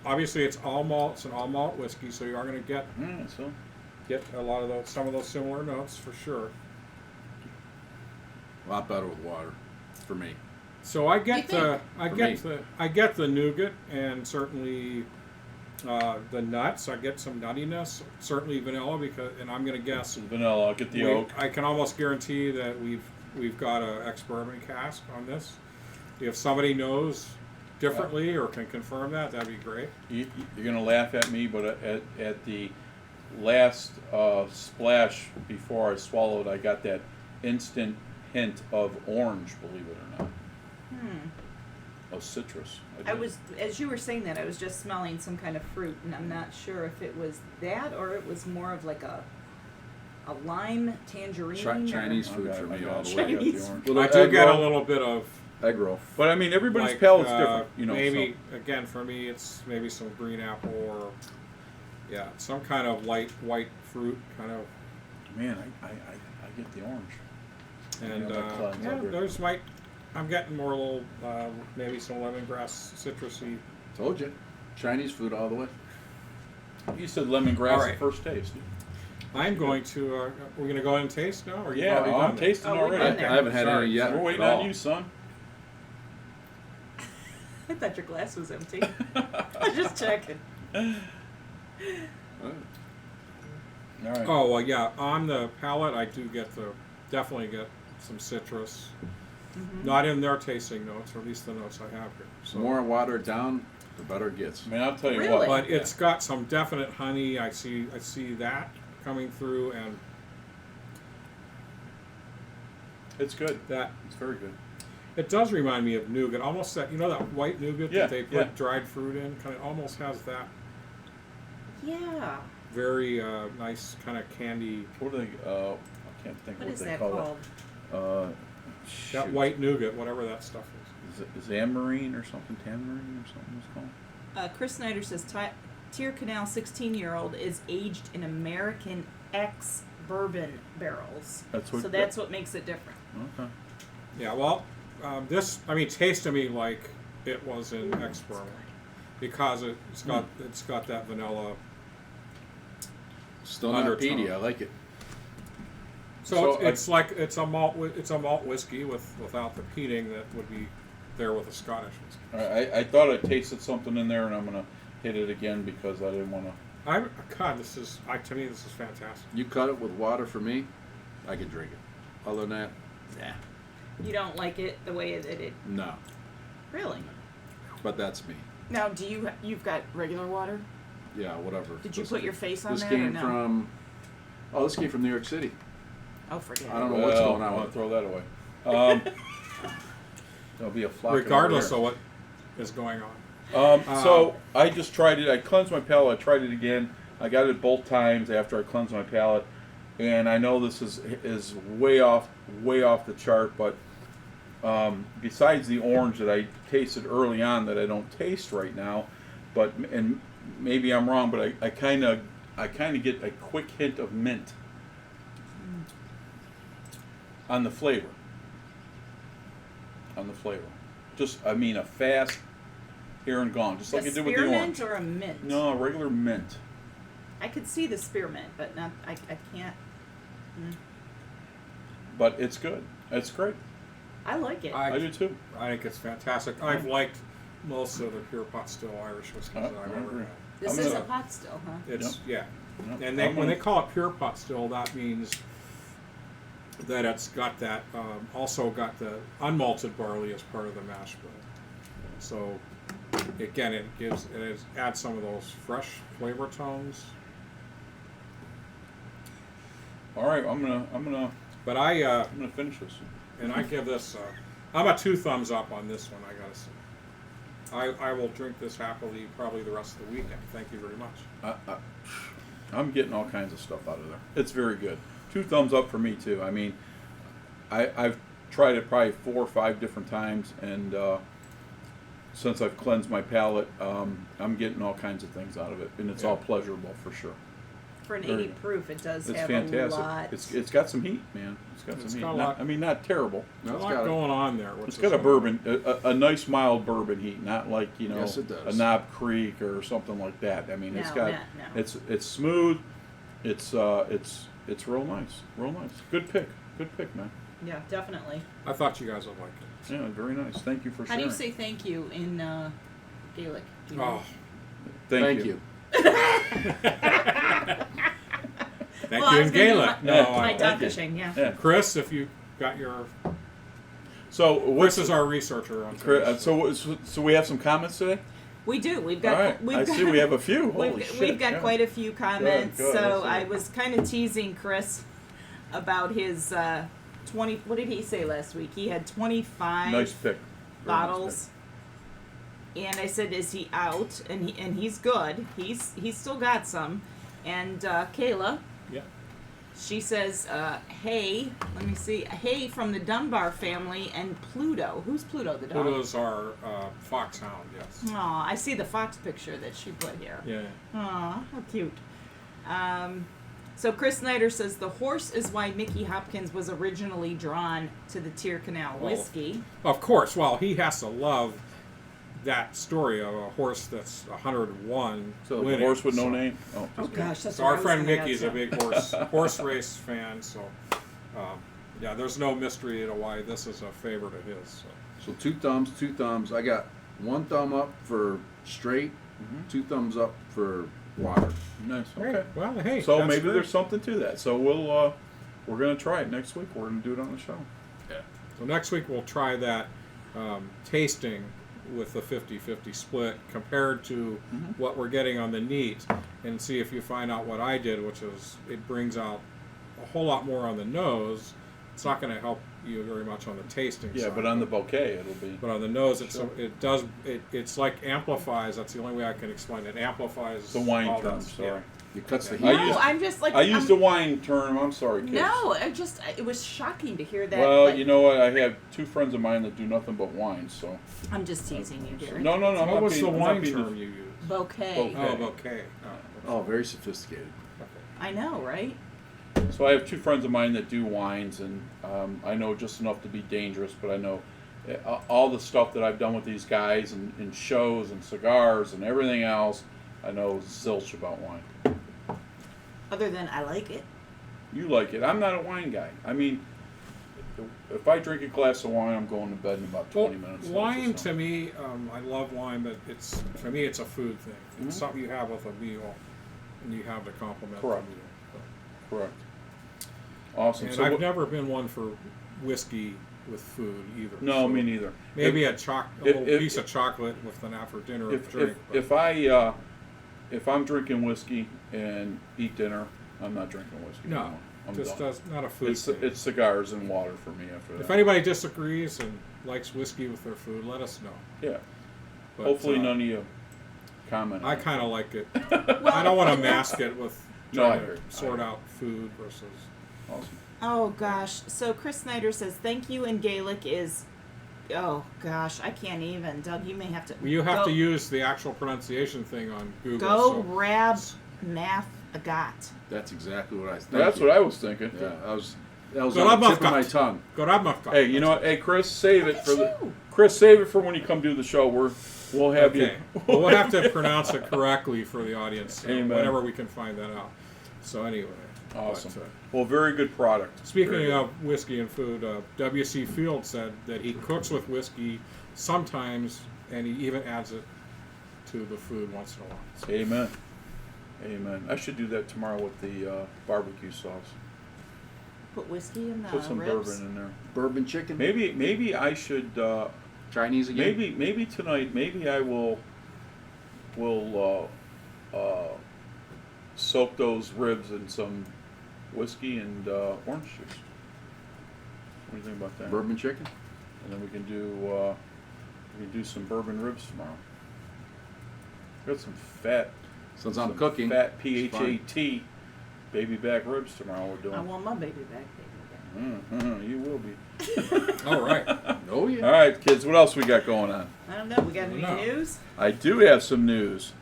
obviously it's all malt. It's an all malt whiskey, so you are going to get So a lot of those, some of those similar notes for sure. A lot better with water, for me. So I get You think? I get the nougat and certainly the nuts. I get some nuttiness, certainly vanilla and I'm going to guess vanilla. I'll get the oak. I can almost guarantee that we've got an ex-bourbon cask on this. If somebody knows differently or can confirm that, that'd be great. You're gonna laugh at me, but at the last splash before I swallowed, I got that instant hint of orange. Believe it or not, of citrus. I did. was, as you were saying that, I was just smelling some kind of fruit, and I'm not sure if it was that or it was more of like a lime tangerine. or- Chinese food I for me got all the it. way. I got the Chinese orange. Little I do egg get a roll. little bit of Egg roll. But I mean, everybody's like, palate's different, maybe again for me, it's maybe some green apple or some kind of light white fruit kind of. So, man, I get the orange. And Yeah, that clouds over it. I'm getting more little maybe some lemongrass citrusy. Told you. Chinese food all the way. You said lemongrass All right. at first taste. I'm going to. We're going to go ahead and taste now, or you've Yeah, already done I'm it? tasting Oh, we've already. been there. I haven't had Sorry. any yet. We're waiting at all. on you, son. I thought your glass was empty. I was just checking. All right. Oh well, yeah. On the palate, I do definitely get some citrus. Not in their tasting notes, or at least the notes I have here. The So, more I water it down, the better it gets. Man, I'll tell you Really? what. but it's got some definite honey. I see that coming through, and It's good. that It's very good. it does remind me of nougat. Almost that that white nougat Yeah, that they put yeah. dried fruit in. Kind of almost has that. Yeah. very nice kind of candy. What are they? I can't think What what is they that call called? it. That Shoot. white nougat, whatever that stuff is. Zamarine or something, tamarine or something it's called. Chris Snyder says Tyrconnell 16-year-old is aged in American X bourbon barrels. That's what. So that's what makes it different. Okay. Yeah, well, this, I mean, tastes to me like it was in ex-bourbon because it's got that vanilla. Still not Undertone. peaty. I like it. So, So it's like it's a malt whiskey without the peating that would be there with a Scottish whiskey. I thought I tasted something in there, and I'm gonna hit it again because I didn't want to. God, to me this is fantastic. You cut it with water for me, I could drink it. Other than that, nah. You don't like it the way that it No. really. But that's me. Now, you've got regular water? Yeah, whatever. Did you put your face on this that came or no? from. Oh, this came from New York City. Oh, forget I it. don't know what's going on I want with to it. throw that away. There'll be a flock. Regardless over of what is going on. So I just tried it. I cleansed my palate. I tried it again. I got it both times after I cleansed my palate, and I know this is way off the chart. But besides the orange that I tasted early on that I don't taste right now, and maybe I'm wrong, but I kind of get a quick hint of mint on the flavor. Just a fast here and gone, just like a I did with the orange. spearmint or a mint? No, a regular mint. I could see the spearmint, but not. I can't. But it's good. It's great. I like it. I do too. I think it's fantastic. I've liked most of the pure pot still Irish whiskeys that I've I ever agree. had. This I'm is gonna- a pot still, huh? It's Yep. and I'm when gonna- they call it pure pot still, that means that it's got that also got the unmalted barley as part of the mash bill. So again, it adds some of those fresh flavor tones. All right, I'm gonna But I finish this. and I give this I'm a 2 thumbs up on this one. I gotta say, I will drink this happily probably the rest of the weekend. Thank you very much. I'm getting all kinds of stuff out of there. It's very good. 2 thumbs up for me too. I mean, I've tried it probably 4 or 5 different times, and since I've cleansed my palate, I'm getting all kinds of things out of it, and it's all pleasurable for sure. For an Very 80 proof, it does It's have fantastic. a lot. It's got some heat, man. It's got It's some heat. got a lot- Not terrible. There's No, a it's lot got going on there. It's got a bourbon, a nice mild bourbon heat, not like Yes, it does. a Knob Creek or something like that. I mean, it's No, got no. it's smooth. It's real nice, Good pick, man. Yeah, definitely. I thought you guys would like it. Yeah, very nice. Thank you for How sharing. do you say thank you in Gaelic? Do you know? Oh, Thank you. thank Well, I you was in gonna do Gaelic. my- No, my I, duck fishing, yeah. Yeah. Chris, if you got your So Chris is our researcher on today's show. So we have some comments today. We do. We've All got. right. We've I got, see we have a few. Holy we've shit. got yeah. quite a few comments. Good, So let's see. I was kind of teasing Chris about his 20. What did he say last week? He had 25 Nice pick. Very nice bottles. And I said, "Is he out?" And he's good. He's still got some. And Kayla, Yeah. she says, "Hey, let me see. Hey from the Dunbar family and Pluto. Who's Pluto? The dog. Pluto's our foxhound, yes. Aw, I see the fox picture that she put here. Yeah. Aw, how cute. So Chris Snyder says the horse is why Mickey Hopkins was originally drawn to the Tyrconnell Well, whiskey. Of course. Well, he has to love that story of a horse that's 101. So the winning. horse with no So- name. Oh, Oh gosh, that's So what I our was friend gonna Mickey's go a to. big horse race fan. So, yeah, there's no mystery to why this is a favorite of his. So. So 2 thumbs. I got 1 thumb up for straight, 2 thumbs up for water. nice. Okay. Well, hey. So that's maybe great. there's something to that. So we're gonna try it next week. We're gonna do it on the show. So next week we'll try that tasting with the 50-50 split compared to what we're getting on the neat, and see if you find out what I did, which is it brings out a whole lot more on the nose. It's not going to help you very much on the tasting Yeah, side. but on the bouquet it'll be. But on the nose, Sure. it's like amplifies. That's the only way I can explain it. Amplifies The wine all term. that- Sorry. yeah. It cuts the heat. No, I'm just like I used a wine term. I'm sorry, kids. No, it was shocking to hear that. Well, like, you know what? I have two friends of mine that do nothing but wine, so. I'm just teasing you, Gary. No, I'm What not was being- the I'm not wine being- term you used? Bouquet. Oh, bouquet. Oh, very sophisticated. I know, right? So I have two friends of mine that do wines, and I know just enough to be dangerous, but I know all the stuff that I've done with these guys and shows and cigars and everything else, I know zilch about wine. Other than I like it. You like it. I'm not a wine guy. I mean, if I drink a glass of wine, I'm going to bed in about 20 minutes. Wine to me, I love wine, but for me it's a food thing. Mm-hmm. It's something you have with a meal, and you have to complement Correct. the meal. Correct. Awesome. And So I've what- never been one for whiskey with food either. No, so me neither. Maybe If- a if- little if- piece of chocolate with an after dinner if, drink. if, but if I'm drinking whiskey and eat dinner, I'm not drinking whiskey no, anymore. I'm just done. not a food It's thing. it's cigars and water for me after that. If anybody disagrees and likes whiskey with their food, let us know. Yeah. But, Hopefully none of you comment. I on it. kind of like it. I don't want to mask it with No, I trying hear to you. sort out food versus. Awesome. Oh gosh. So Chris Snyder says thank you in Gaelic is oh gosh, I can't even. Doug, you may have to You have go, to use the actual pronunciation thing on Google. go so- grab math agat. That's exactly what I think. That's what I was thinking. Yeah, that was Go on the up, tip of Muffcat. my tongue. Go to Muffcat. Hey, you know what? Hey, Chris, save it Look for at the. you. Chris, save it for when you come do the show. We'll have Okay. you. Well, we'll have to pronounce it correctly for the audience. So Amen. whenever we can find that out. So anyway. Awesome. but, Well, very good product. Very speaking good. of whiskey and food, W.C. Field said that he cooks with whiskey sometimes, and he even adds it to the food once in a while. So, Amen. Amen. I should do that tomorrow with the barbecue sauce. Put whiskey in the Put some ribs. bourbon in there. Bourbon chicken. Maybe I should. Chinese again. Maybe tonight. Maybe I will soak those ribs in some whiskey and orange juice. What do you think about that? Bourbon chicken. And then we can do some bourbon ribs tomorrow. Got some fat. Since I'm some cooking. Fat it's fine. PHAT baby back ribs tomorrow. We're doing. I want my baby back, You will be. all right. Oh yeah. All right, kids. What else we got going on? I don't know. We got any No. news? I do have some news.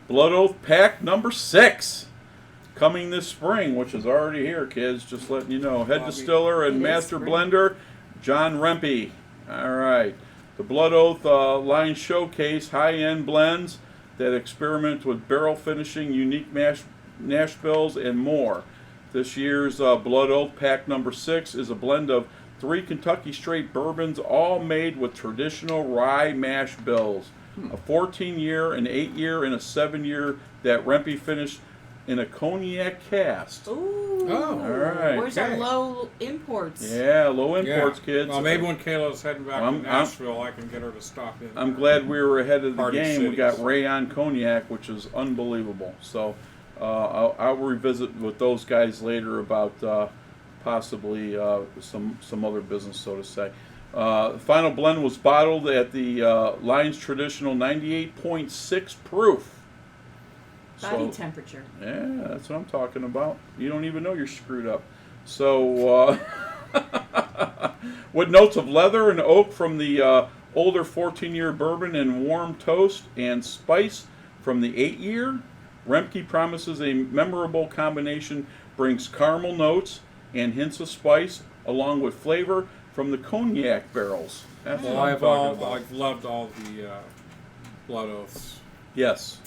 Blood Oath Pack number 6 coming this spring, which is already here, kids. Just letting you know. Head Bobby. distiller and It is master spring. blender, John Rempe. All right. The Blood Oath line showcase high-end blends that experiment with barrel finishing, unique mash bills, and more. This year's Blood Oath Pack number 6 is a blend of 3 Kentucky straight bourbons, all made with traditional rye mash bills. A 14-year, an 8-year, and a 7-year that Rempe finished in a cognac cast. Ooh. Oh. All right. Where's our Okay. low imports? Yeah, low imports, Yeah. kids. Well, maybe when Kayla's heading back I'm- to Nashville, I can get her to stop in. I'm glad we were ahead of the Party game. We got cities. Rayon Cognac, which is unbelievable. So I'll revisit with those guys later about possibly some other business, so to say. The final blend was bottled at the line's traditional 98.6 proof. Body So- temperature. Yeah, that's what I'm talking about. You don't even know you're screwed up. So, with notes of leather and oak from the older 14-year bourbon and warm toast and spice from the 8-year, Remke promises a memorable combination, brings caramel notes and hints of spice along with flavor from the cognac barrels. That's Well, what I'm talking about. I've loved all the blood oaths, Yes.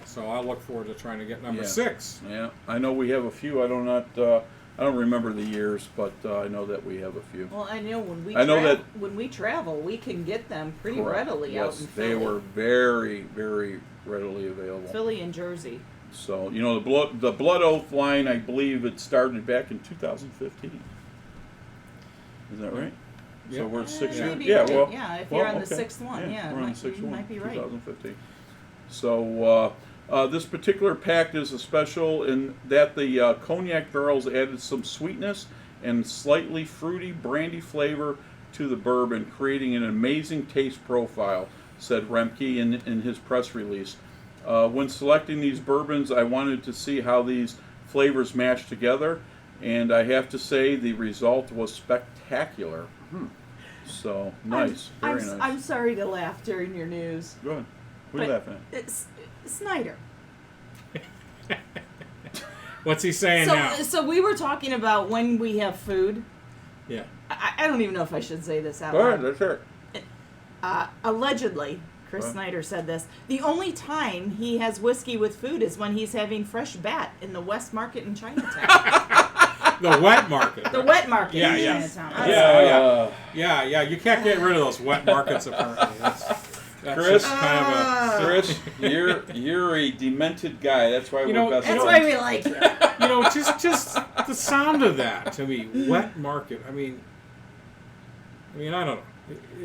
so I look forward to trying to get number Yeah. 6. Yeah, I know we have a few. I don't remember the years, but I know that we have a few. Well, I know when we travel, we can get them pretty Correct. readily out Yes, in they Philly. were very, very readily available. Philly and Jersey. So the Blood Oath line, I believe it started back in 2015. Is that right? Yeah. So we're 6 years. Maybe Yeah, right. well, Yeah, if well, you're on the okay. 6th one, yeah, we're on the you 6th one. might be right. 2015. So this particular pack is a special in that the cognac barrels added some sweetness and slightly fruity brandy flavor to the bourbon, creating an amazing taste profile, said Remke in his press release. When selecting these bourbons, I wanted to see how these flavors match together, and I have to say the result was spectacular. So nice, very nice. I'm sorry to laugh during your news. Go ahead. What are you but laughing at? It's Snyder. What's he saying now? So we were talking about when we have food. Yeah. I don't even know if I should say this out Go ahead, loud. let's hear it. Allegedly, Chris Snyder said this. The only time he has whiskey with food is when he's having fresh bat in the West Market in Chinatown. The wet market. The wet market Yeah, in yeah. Chinatown. Yeah. You can't get rid of those wet markets apparently. That's Chris, just kind of a. Chris, you're a demented guy. That's why we're best That's friends. why we like you. Just the sound of that to me, wet market. I mean, I don't know.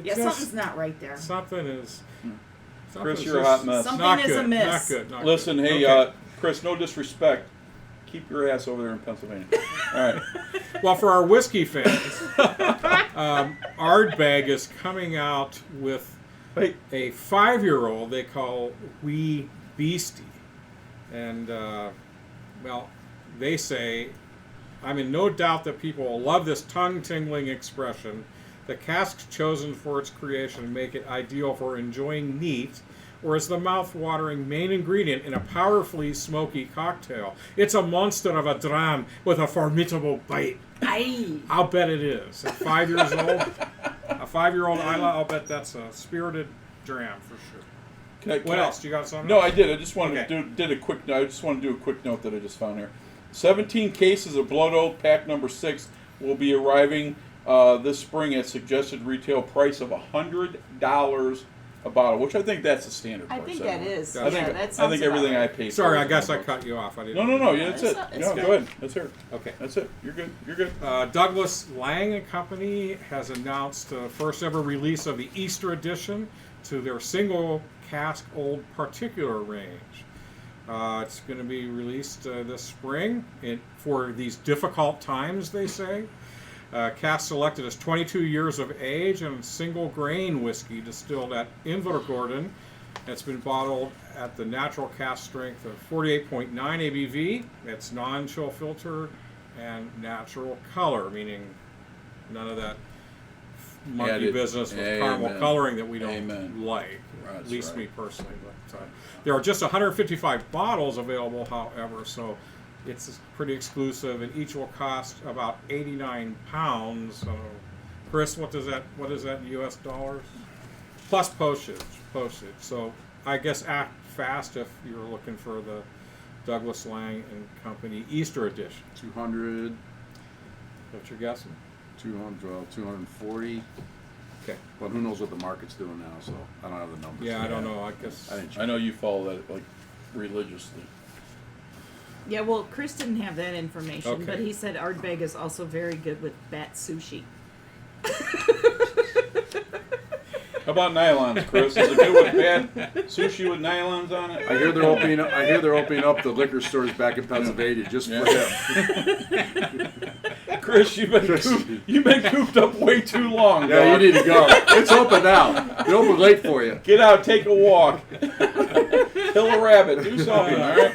Yeah, something's not right there. Something is. Chris, you're a hot mess. Something Not is good. amiss. Not good. Not Listen, good. hey, Okay. Chris, no disrespect. Keep your ass over there in Pennsylvania. All right. Well, for our whiskey fans, Ardbeg is coming out with Wait. a 5-year-old they call Wee Beastie. And, well, they say, I'm in no doubt that people will love this tongue-tingling expression. The casks chosen for its creation make it ideal for enjoying neat, or as the mouth-watering main ingredient in a powerfully smoky cocktail. It's a monster of a dram with a formidable bite. Aye. I'll bet it is. At 5 years old, a 5-year-old Isla, I'll bet that's a spirited dram for sure. What else? You got something? No, I did. I just wanted Okay. to do a quick. I just want to do a quick note that I just found here. 17 cases of Blood Oak Pack Number 6 will be arriving this spring at suggested retail price of $100 a bottle, which I think that's the standard price. I think that is. I think, Yeah, that I sounds think about everything right. I paid. Sorry, for I is guess I $100. cut you off. I didn't. No, yeah, that's it's it. not- it's No, good. go ahead. Let's hear it. Okay. That's it. You're good. You're good. Douglas Lang and Company has announced the first ever release of the Easter edition to their single cask old particular range. It's going to be released this spring for these difficult times, they say. Cask selected as 22 years of age and single grain whiskey distilled at Invergordon. It's been bottled at the natural cask strength of 48.9 ABV. It's non-chill filter and natural color, meaning none of that monkey Added. business with Amen. caramel coloring that we don't Amen. like, That's at least right. me personally. But there are just 155 bottles available, however, so it's pretty exclusive, and each will cost about 89 pounds. So, Chris, what is that in U.S. dollars? Plus postage. So I guess act fast if you're looking for the Douglas Lang and Company Easter edition. 200, What you're guessing? 240. Okay. But who knows what the market's doing now, so I don't have the numbers. Yeah, I don't know. I guess. I didn't check. I know you follow that like religiously. Yeah, well, Chris didn't have that information, Okay. but he said Ardbeg is also very good with bat sushi. How about nylons, Chris? Is it good with bad sushi with nylons on it? I hear they're opening up the liquor stores back in Pennsylvania just for him. Chris, you've been cooped up way too long. Yeah, dog. you need to go. It's open now. It's open late for you. Get out, take a walk, kill a rabbit, do something. All right.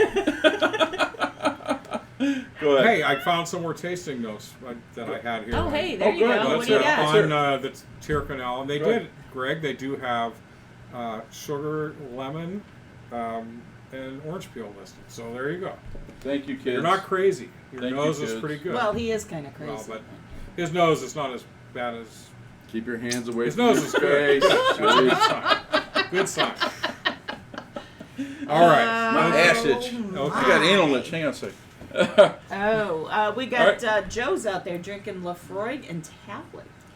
Go ahead. Hey, I found some more tasting notes that I had here. Oh, hey, there Oh, you good. go. Let's What do you hear it. got? Let's On the Tyrconnell, and they Good. did, Greg. They do have sugar, lemon, and orange peel listed. So there you go. Thank you, kids. You're not crazy. Your Thank you, nose is kids. pretty good. Well, he is kind of crazy. Well, but his nose is not as bad as. Keep your hands away His from nose your is good. face. Good sign. All right. My ass itch. Okay. I got anal itch. Hang on a second. We got All Joe's out there drinking Lafroig and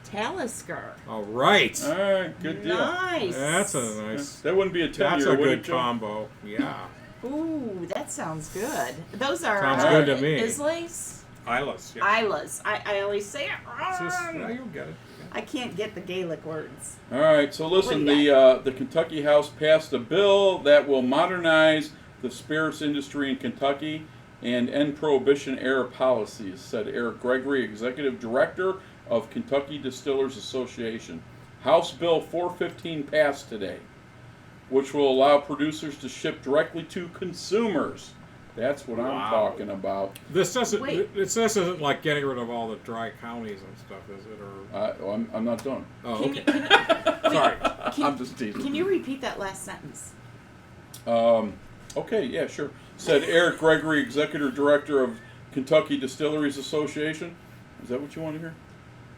Talisker. All right. All right, good deal. Nice. That's a nice. That wouldn't be a 10 That's year, a would good it, Joe? combo. Yeah. Ooh, that sounds good. Those are Sounds good to me. Islays? Isla's. Yeah. Islays. I always say it It's just, wrong. yeah, you'll get it. I can't get the Gaelic words. All right, so listen, What do you the Kentucky House passed a bill that will modernize the spirits industry in Kentucky and end prohibition-era policies, said Eric Gregory, Executive Director of Kentucky Distillers Association. House Bill 415 passed today. which will allow producers to ship directly to consumers. That's what I'm Wow. talking about. This doesn't. Wait. This isn't like getting rid of all the dry counties and stuff, is it? Or I'm not done. oh, Can okay. you, Sorry. I'm just teasing. can you repeat that last sentence? Okay, yeah, sure. Said Eric Gregory, Executive Director of Kentucky Distilleries Association. Is that what you want to hear?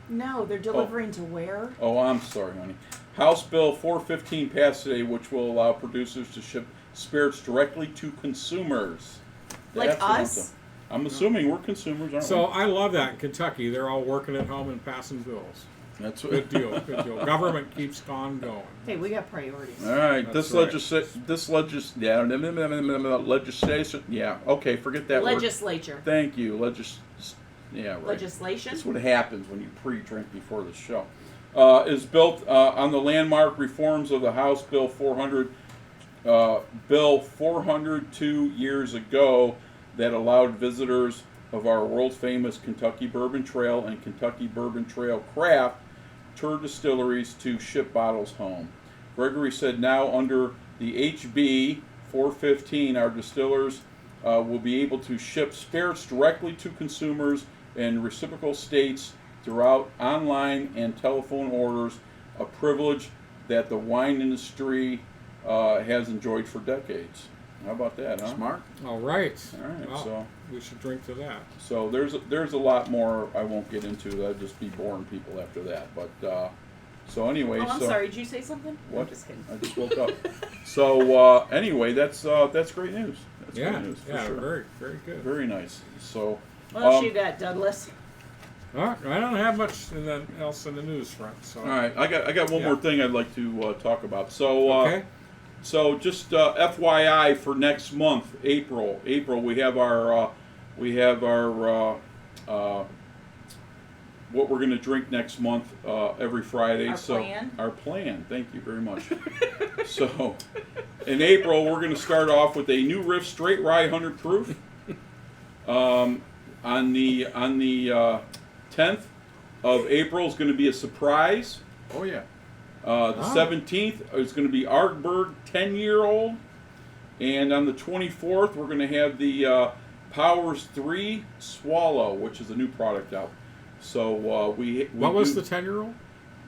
No, they're delivering to where? Oh, I'm sorry, honey. House Bill 415 passed today, which will allow producers to ship spirits directly to consumers. Like That's what I'm us? saying. I'm assuming we're consumers, aren't So we? I love that in Kentucky. They're all working at home and passing bills. That's Good deal. Good deal. Government keeps on going. Hey, we got priorities. All right, That's this legislation. Yeah, okay, forget that word. Legislature. Thank you. Yeah, right. Legislation? That's what happens when you pre-drink before the show. Is built on the landmark reforms of the House Bill 400, Bill 402 years ago that allowed visitors of our world-famous Kentucky Bourbon Trail and Kentucky Bourbon Trail Craft tour distilleries to ship bottles home. Gregory said now under the HB 415, our distillers will be able to ship spirits directly to consumers in reciprocal states throughout online and telephone orders, a privilege that the wine industry has enjoyed for decades. How about that, huh? Smart. All right. All right, Well, so we should drink to that. there's a lot more I won't get into. That'd just be boring people after that. But so anyway, Oh, I'm so sorry. Did you say something? what? I'm just kidding. I just woke up. So anyway, that's great news. That's Yeah. great news for Yeah. sure. Very, very good. Very nice. So What else you got, Douglas? All right. I don't have much else in the news front. So. all right, I got one Yeah. more thing I'd like to talk about. So Okay. So just FYI for next month, April, we have our what we're going to drink next month every Friday. Our so plan? Our plan. Thank you very much. So in April, we're going to start off with a New Riff Straight Rye 100 proof. On the 10th of April is going to be a surprise. Oh yeah. The 17th is going to be Ardbeg 10-year-old. And on the 24th, we're going to have the Powers 3 Swallow, which is a new product out. So we What was do the 10-year-old?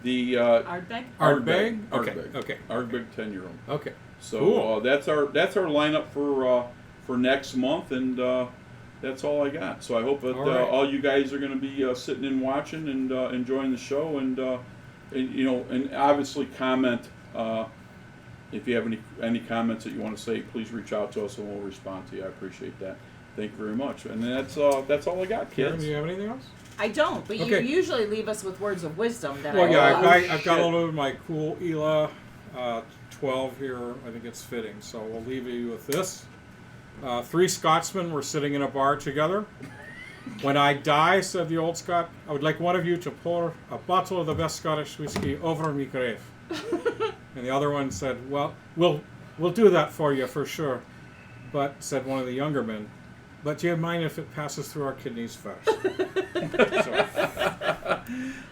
the Ardbeg? Ardbeg? Okay. Ardbeg. Okay. Ardbeg 10-year-old. Okay. So Cool. that's our lineup for next month, and that's all I got. So I hope that All right. all you guys are going to be sitting and watching and enjoying the show, and obviously comment if you have any comments that you want to say. Please reach out to us and we'll respond to you. I appreciate that. Thank you very much. And that's all I got, Karen, kids. do you have anything else? I don't, but Okay. you usually leave us with words of wisdom that Well, I yeah, love. I've got a shit. little bit of my cool ELA 12 here. I think it's fitting. So we'll leave you with this. 3 Scotsmen were sitting in a bar together. When I die, said the old Scot, I would like one of you to pour a bottle of the best Scottish whiskey over me grave. And the other one said, well, we'll do that for you for sure. But, said one of the younger men, but do you mind if it passes through our kidneys first? So,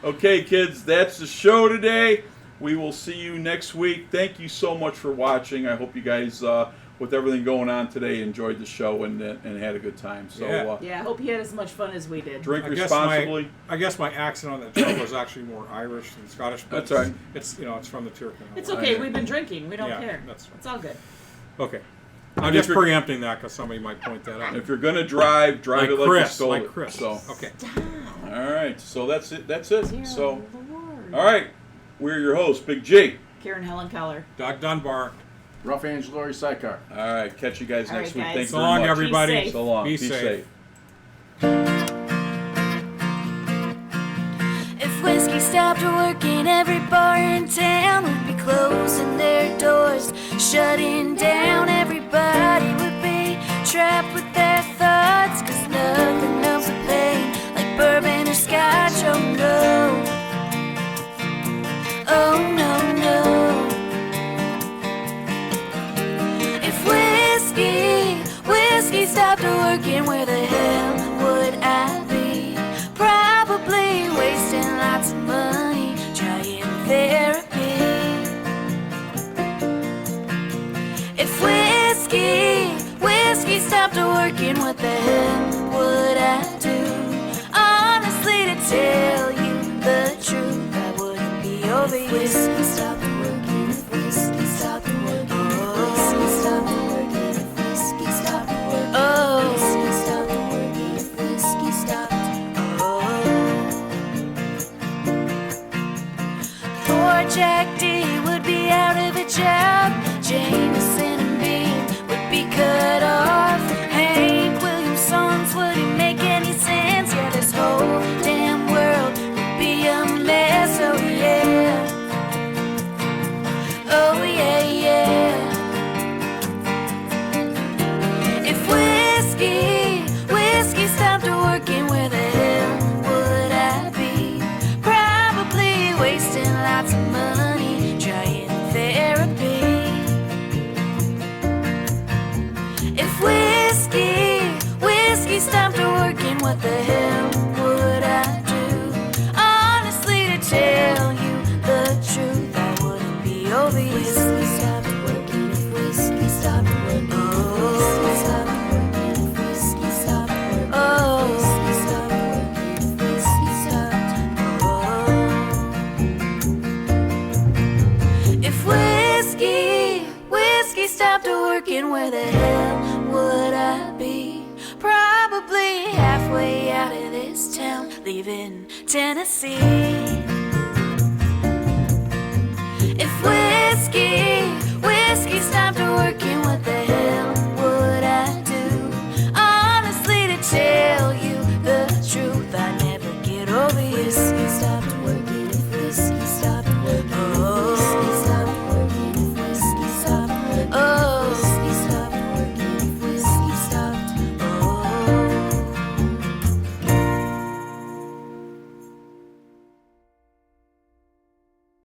Okay, kids, that's the show today. We will see you next week. Thank you so much for watching. I hope you guys, with everything going on today, enjoyed the show and had a good time. So Yeah. Yeah, I hope you had as much fun as we did. drink I guess responsibly. I guess my accent on that joke was actually more Irish than Scottish. But That's all right. It's it's from the Tyrconnell. It's line. okay. We've been drinking. We don't Yeah, care. that's right. It's all good. Okay. I'm if just you're- preempting that because somebody might point that out. If you're gonna drive Like it like you Chris, stole like it. Chris. So, Okay. all right. So that's it. That's it. Dear So, Lord. all right. We're your hosts, Big G. Karen Helen Keller. Doug Dunbar. Rough Angelori Sidecar. All right. Catch you guys All next right, week. guys. Thanks So very long, much. everybody. Be safe. So long. Be Be safe. If whiskey stopped working, every bar in town would be closing their doors, shutting down. Everybody would be trapped with their thoughts, 'cause nothing numbs the pain like bourbon or scotch. Oh no, oh no, no. If whiskey stopped working, where the hell would I be? Probably wasting lots of money trying therapy. working, what the hell would I do? Honestly, to tell you the truth, I wouldn't be over you. If whiskey stopped working, if whiskey stopped working, if whiskey stopped working, if whiskey stopped working, oh, whiskey stopped working, if whiskey stopped. Poor Jack D would be out of a job. Jameson and Bean would be cut off. Hank Williams songs wouldn't make any sense. Yeah, this whole damn world would be a mess. Oh yeah, oh yeah, yeah. If whiskey stopped working, where the hell would I be? Probably wasting lots of money trying therapy. If whiskey stopped working, what the hell would I do? Honestly, to tell you the truth, I wouldn't be over you. If whiskey stopped working, if whiskey stopped working, if whiskey stopped working, if whiskey stopped working, oh, whiskey stopped working, if whiskey stopped, oh. If whiskey stopped working, where the hell would I be? Probably halfway out of this town, leaving Tennessee. If whiskey